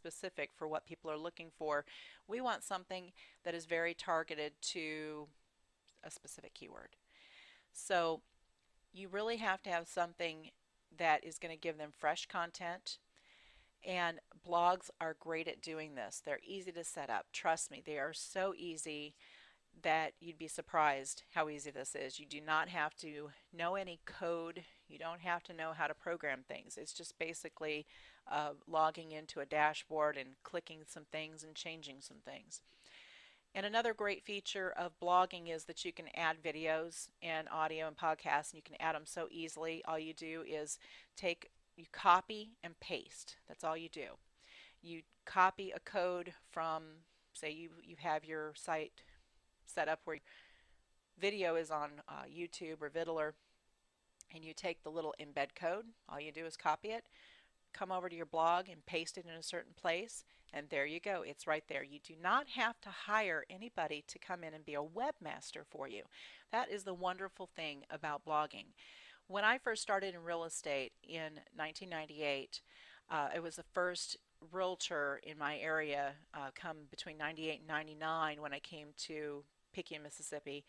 specific for what people are looking for. We want something that is very targeted to a specific keyword. So you really have to have something that is going to give them fresh content. And blogs are great at doing this. They're easy to set up. Trust me, they are so easy that you'd be surprised how easy this is. You do not have to know any code. You don't have to know how to program things. It's just basically logging into a dashboard and clicking some things and changing some things. And another great feature of blogging is that you can add videos and audio and podcasts, and you can add them so easily. All you do is you copy and paste. That's all you do. You copy a code from, say you have your site set up where video is on YouTube or Viddler, and you take the little embed code. All you do is copy it, come over to your blog and paste it in a certain place, and there you go. It's right there. You do not have to hire anybody to come in and be a webmaster for you. That is the wonderful thing about blogging. When I first started in real estate in 1998, I was the first realtor in my area come between 98 and 99 when I came to Pekin, Mississippi,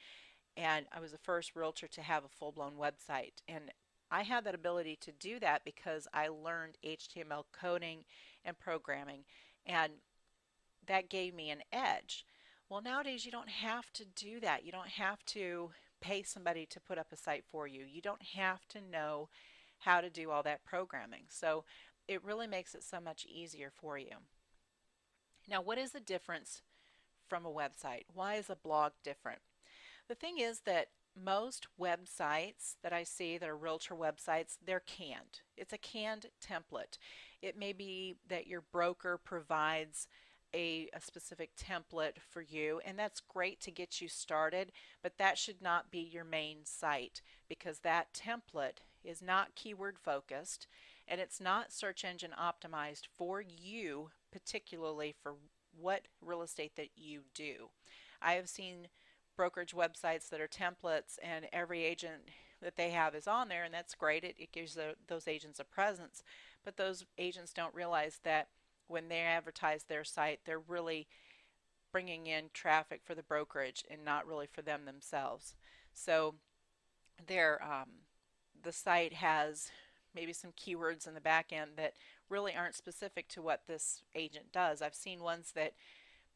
and I was the first realtor to have a full-blown website. And I had that ability to do that because I learned HTML coding and programming, and that gave me an edge. Well, nowadays you don't have to do that. You don't have to pay somebody to put up a site for you. You don't have to know how to do all that programming. So it really makes it so much easier for you. Now, what is the difference from a website? Why is a blog different? The thing is that most websites that I see that are realtor websites, they're canned. It's a canned template. It may be that your broker provides a specific template for you, and that's great to get you started, but that should not be your main site because that template is not keyword focused and it's not search engine optimized for you, particularly for what real estate that you do. I have seen brokerage websites that are templates and every agent that they have is on there, and that's great. It gives those agents a presence, but those agents don't realize that when they advertise their site, they're really bringing in traffic for the brokerage and not really for them themselves. So their the site has maybe some keywords in the back end that really aren't specific to what this agent does. I've seen ones that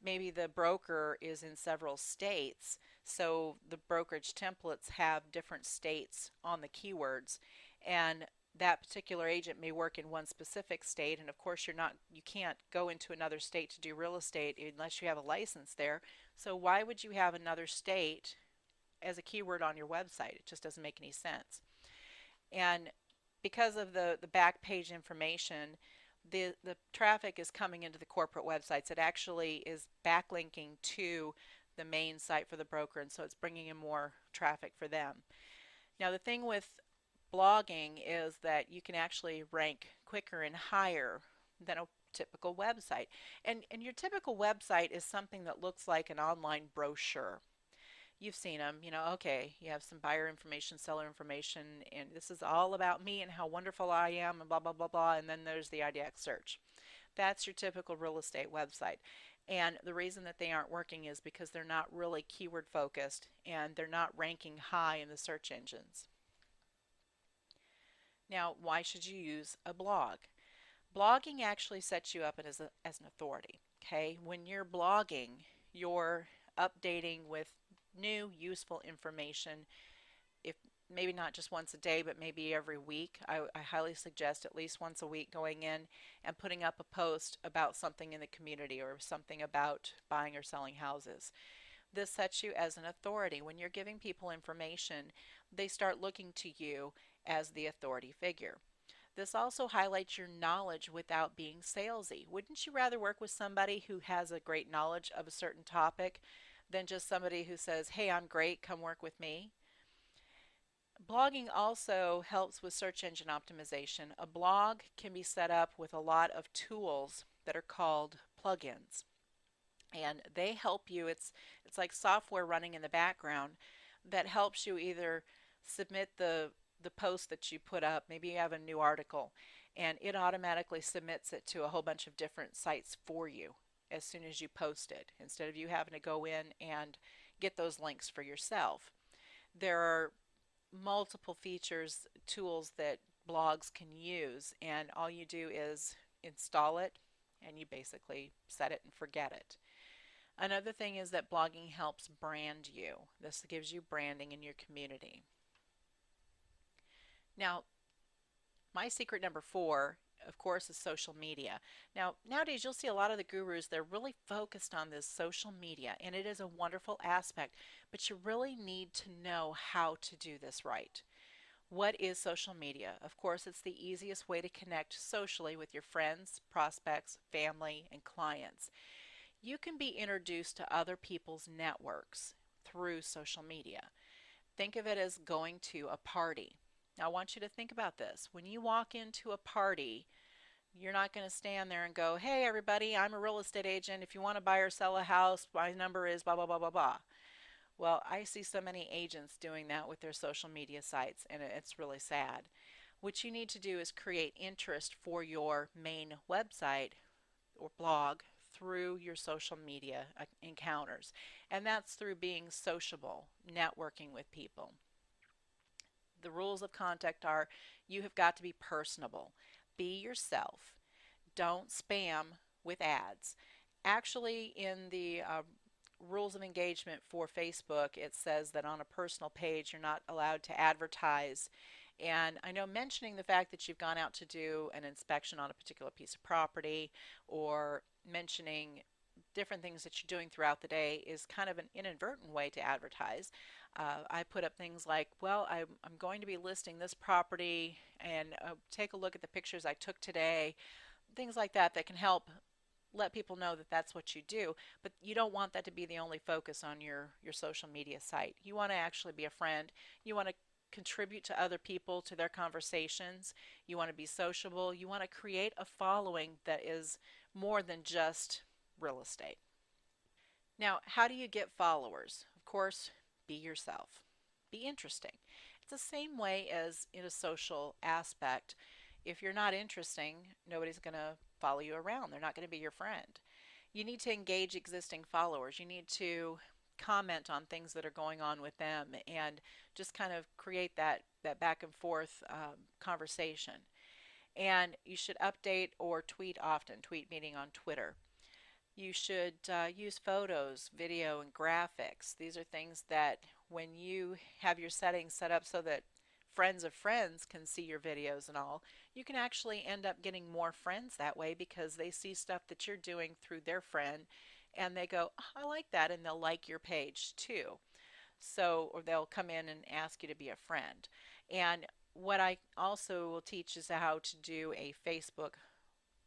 maybe the broker is in several states, so the brokerage templates have different states on the keywords, and that particular agent may work in one specific state, and of course you can't go into another state to do real estate unless you have a license there. So why would you have another state as a keyword on your website? It just doesn't make any sense. And because of the back page information, the traffic is coming into the corporate websites. It actually is backlinking to the main site for the broker, and so it's bringing in more traffic for them. Now the thing with blogging is that you can actually rank quicker and higher than a typical website. And your typical website is something that looks like an online brochure. You've seen them, okay, you have some buyer information, seller information, and this is all about me and how wonderful I am and blah, blah, blah, blah, and then there's the IDX search. That's your typical real estate website. And the reason that they aren't working is because they're not really keyword focused and they're not ranking high in the search engines. Now, why should you use a blog? Blogging actually sets you up as an authority. Okay, when you're blogging, you're updating with new useful information, if maybe not just once a day but maybe every week. I highly suggest at least once a week going in and putting up a post about something in the community or something about buying or selling houses. This sets you as an authority. When you're giving people information, they start looking to you as the authority figure. This also highlights your knowledge without being salesy. Wouldn't you rather work with somebody who has a great knowledge of a certain topic than just somebody who says, hey, I'm great, come work with me? Blogging also helps with search engine optimization. A blog can be set up with a lot of tools that are called plugins, and they help you. It's like software running in the background that helps you either submit the post that you put up. Maybe you have a new article and it automatically submits it to a whole bunch of different sites for you as soon as you post it, instead of you having to go in and get those links for yourself. There are multiple features, tools that blogs can use, and all you do is install it and you basically set it and forget it. Another thing is that blogging helps brand you. This gives you branding in your community. Now, my secret number 4, of course, is social media. Now, nowadays you'll see a lot of the gurus, they're really focused on this social media, and it is a wonderful aspect, but you really need to know how to do this right. What is social media? Of course, it's the easiest way to connect socially with your friends, prospects, family, and clients. You can be introduced to other people's networks through social media. Think of it as going to a party. Now, I want you to think about this. When you walk into a party, you're not going to stand there and go, "Hey, everybody, I'm a real estate agent. If you want to buy or sell a house, my number is blah, blah, blah, blah, blah." Well, I see so many agents doing that with their social media sites, and it's really sad. What you need to do is create interest for your main website or blog through your social media encounters. And that's through being sociable, networking with people. The rules of contact are you have got to be personable. Be yourself. Don't spam with ads. Actually, in the rules of engagement for Facebook, it says that on a personal page you're not allowed to advertise. And I know mentioning the fact that you've gone out to do an inspection on a particular piece of property, or mentioning different things that you're doing throughout the day, is kind of an inadvertent way to advertise. I put up things like, well, I'm going to be listing this property, and take a look at the pictures I took today. Things like that that can help let people know that that's what you do, but you don't want that to be the only focus on your social media site. You want to actually be a friend. You want to contribute to other people, to their conversations. You want to be sociable. You want to create a following that is more than just real estate. Now, how do you get followers? Of course, be yourself. Be interesting. It's the same way as in a social aspect. If you're not interesting, nobody's going to follow you around. They're not going to be your friend. You need to engage existing followers. You need to comment on things that are going on with them and just kind of create that back and forth conversation. And you should update or tweet often, tweet meaning on Twitter. You should use photos, video, and graphics. These are things that when you have your settings set up so that friends of friends can see your videos and all, you can actually end up getting more friends that way because they see stuff that you're doing through their friend and they go, "Oh, I like that," and they'll like your page too. So, or they'll come in and ask you to be a friend. And what I also will teach is how to do a Facebook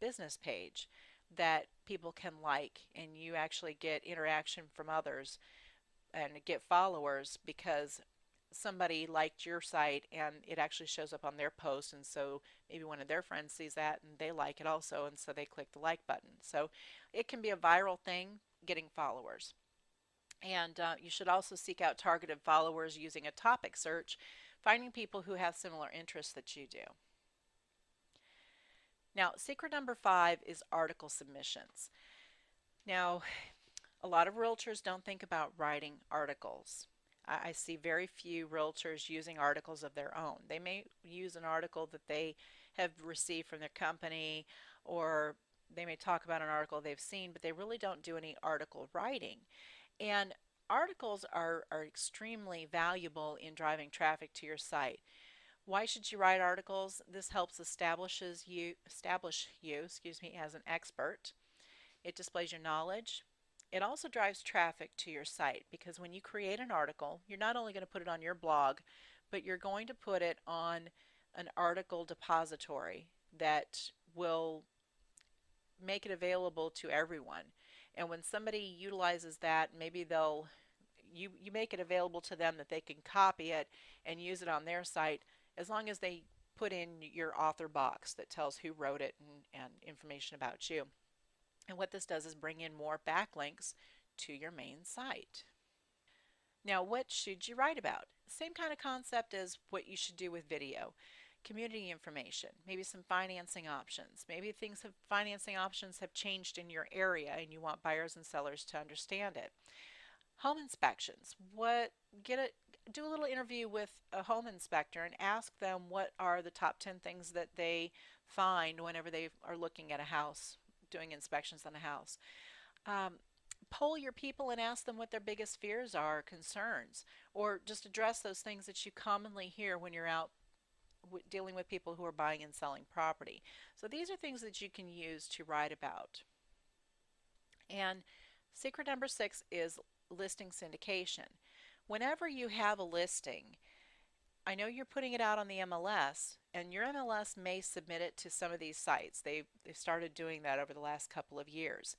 business page that people can like, and you actually get interaction from others and get followers because somebody liked your site and it actually shows up on their post, and so maybe one of their friends sees that and they like it also, and so they click the like button. So it can be a viral thing, getting followers. And you should also seek out targeted followers using a topic search, finding people who have similar interests that you do. Now, secret number 5 is article submissions. Now, a lot of realtors don't think about writing articles. I see very few realtors using articles of their own. They may use an article that they have received from their company, or they may talk about an article they've seen, but they really don't do any article writing. And articles are extremely valuable in driving traffic to your site. Why should you write articles? This helps establish you, as an expert. It displays your knowledge. It also drives traffic to your site because when you create an article, you're not only going to put it on your blog, but you're going to put it on an article depository that will make it available to everyone. And when somebody utilizes that, maybe you make it available to them that they can copy it and use it on their site, as long as they put in your author box that tells who wrote it and information about you. And what this does is bring in more backlinks to your main site. Now, what should you write about? Same kind of concept as what you should do with video. community information, maybe some financing options. Maybe financing options have changed in your area and you want buyers and sellers to understand it. Home inspections. Do a little interview with a home inspector and ask them what are the top 10 things that they find whenever they are looking at a house, doing inspections on a house. Um, Poll your people and ask them what their biggest fears are, concerns, or just address those things that you commonly hear when you're out dealing with people who are buying and selling property. So these are things that you can use to write about. And secret number 6 is listing syndication. Whenever you have a listing, I know you're putting it out on the MLS, and your MLS may submit it to some of these sites. They've started doing that over the last couple of years.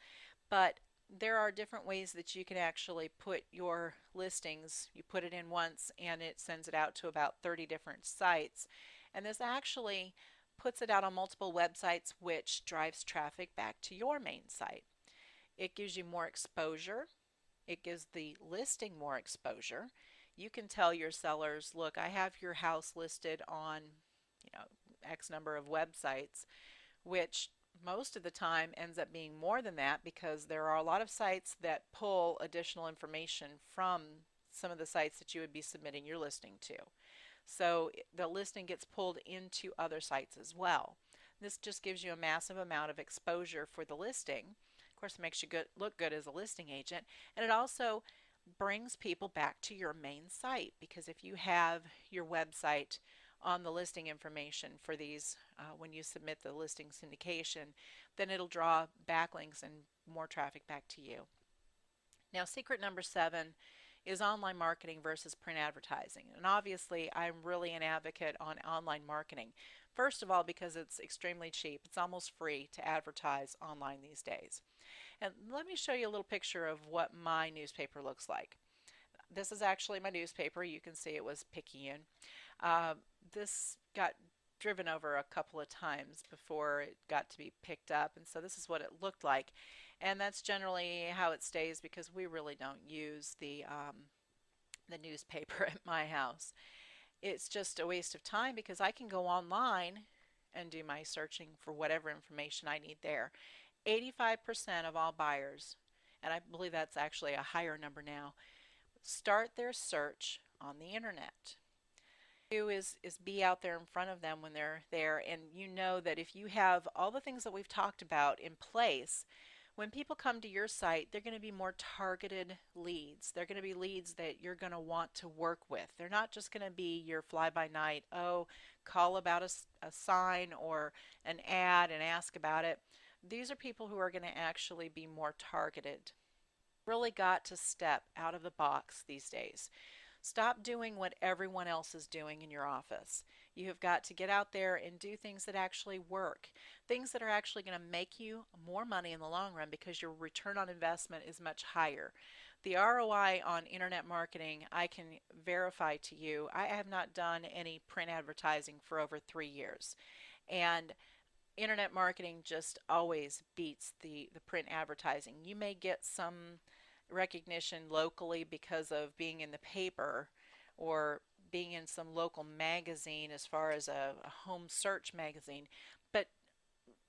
But there are different ways that you can actually put your listings. You put it in once and it sends it out to about 30 different sites. And this actually puts it out on multiple websites, which drives traffic back to your main site. It gives you more exposure. It gives the listing more exposure. You can tell your sellers, look, I have your house listed on, X number of websites, which most of the time ends up being more than that because there are a lot of sites that pull additional information from some of the sites that you would be submitting your listing to. So the listing gets pulled into other sites as well. This just gives you a massive amount of exposure for the listing. Of course, it makes you look good as a listing agent, and it also brings people back to your main site, because if you have your website on the listing information for these when you submit the listing syndication, then it'll draw backlinks and more traffic back to you. Now, secret number 7 is online marketing versus print advertising. And obviously, I'm really an advocate on online marketing. First of all, because it's extremely cheap. It's almost free to advertise online these days. And let me show you a little picture of what my newspaper looks like. This is actually my newspaper. You can see it was Picayune. This got driven over a couple of times before it got to be picked up, and so this is what it looked like. And that's generally how it stays, because we really don't use the newspaper at my house. It's just a waste of time because I can go online and do my searching for whatever information I need there. 85% of all buyers, and I believe that's actually a higher number now, start their search on the internet. Is be out there in front of them when they're there, and you know that if you have all the things that we've talked about in place, when people come to your site, they're going to be more targeted leads. They're going to be leads that you're going to want to work with. They're not just going to be your fly-by-night, oh, call about a sign or an ad and ask about it. These are people who are going to actually be more targeted. Really got to step out of the box these days. Stop doing what everyone else is doing in your office. You have got to get out there and do things that actually work. Things that are actually going to make you more money in the long run, because your return on investment is much higher. The ROI on internet marketing, I can verify to you, I have not done any print advertising for over 3 years. And internet marketing just always beats the print advertising. You may get some recognition locally because of being in the paper or being in some local magazine as far as a home search magazine. But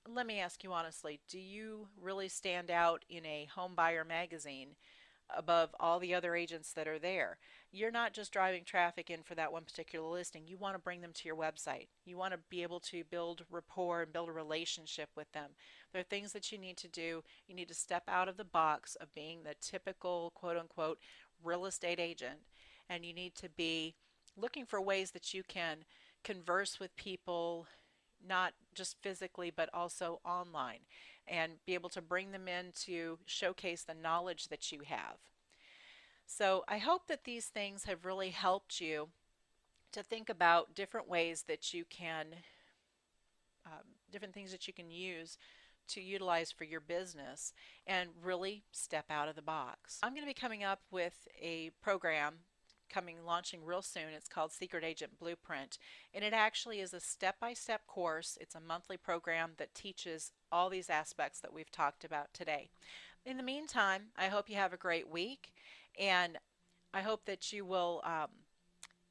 let me ask you honestly, do you really stand out in a home buyer magazine above all the other agents that are there? You're not just driving traffic in for that one particular listing. You want to bring them to your website. You want to be able to build rapport and build a relationship with them. There are things that you need to do. You need to step out of the box of being the typical quote-unquote real estate agent, and you need to be looking for ways that you can converse with people, not just physically but also online, and be able to bring them in to showcase the knowledge that you have. So I hope that these things have really helped you to think about different ways that you can, different things that you can use to utilize for your business and really step out of the box. I'm going to be coming up with a program launching real soon. It's called Secret Agent Blueprint, and it actually is a step-by-step course. It's a monthly program that teaches all these aspects that we've talked about today. In the meantime, I hope you have a great week, and I hope that you will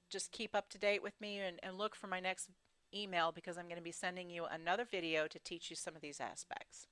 just keep up to date with me and look for my next email because I'm going to be sending you another video to teach you some of these aspects.